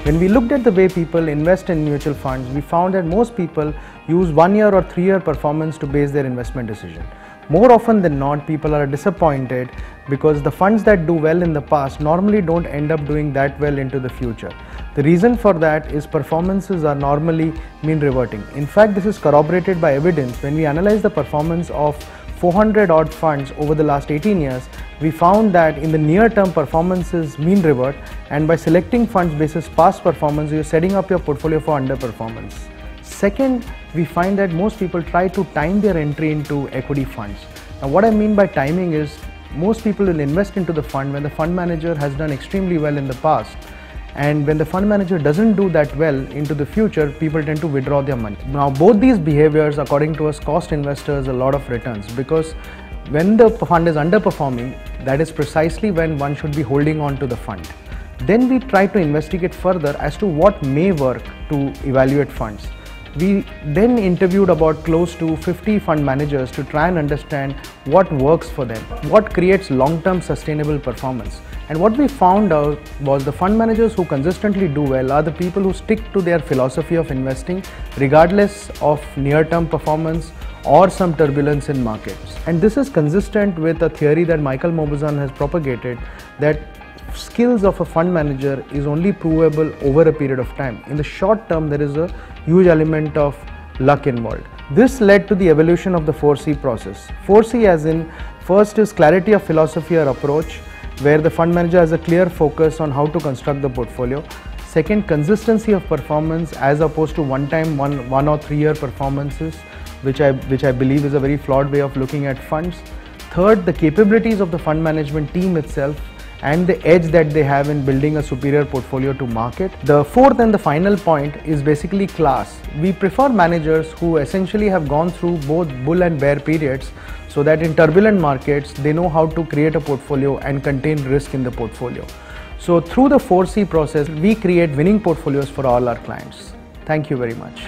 When we looked at the way people invest in mutual funds, we found that most people use 1 year or 3 year performance to base their investment decision. More often than not, people are disappointed because the funds that do well in the past normally don't end up doing that well into the future. The reason for that is performances are normally mean reverting. In fact, this is corroborated by evidence. When we analyze the performance of 400 odd funds over the last 18 years, we found that in the near term performances mean revert, and by selecting funds basis past performance, you're setting up your portfolio for underperformance. Second, we find that most people try to time their entry into equity funds. Now what I mean by timing is, most people will invest into the fund when the fund manager has done extremely well in the past, and when the fund manager doesn't do that well into the future, people tend to withdraw their money. Now both these behaviors, according to us, cost investors a lot of returns, because when the fund is underperforming, that is precisely when one should be holding on to the fund. Then we try to investigate further as to what may work to evaluate funds. We then interviewed about close to 50 fund managers to try and understand what works for them, what creates long-term sustainable performance. And what we found out was the fund managers who consistently do well are the people who stick to their philosophy of investing regardless of near-term performance or some turbulence in markets. And this is consistent with a theory that Michael Mauboussin has propagated, that skills of a fund manager is only provable over a period of time. In the short term, there is a huge element of luck involved. This led to the evolution of the 4C process. 4C as in, first is clarity of philosophy or approach, where the fund manager has a clear focus on how to construct the portfolio. Second, consistency of performance as opposed to one-time one or 3 year performances, which I believe is a very flawed way of looking at funds. Third, the capabilities of the fund management team itself and the edge that they have in building a superior portfolio to market. The fourth and the final point is basically class. We prefer managers who essentially have gone through both bull and bear periods, so that in turbulent markets they know how to create a portfolio and contain risk in the portfolio. So through the 4C process, we create winning portfolios for all our clients. Thank you very much.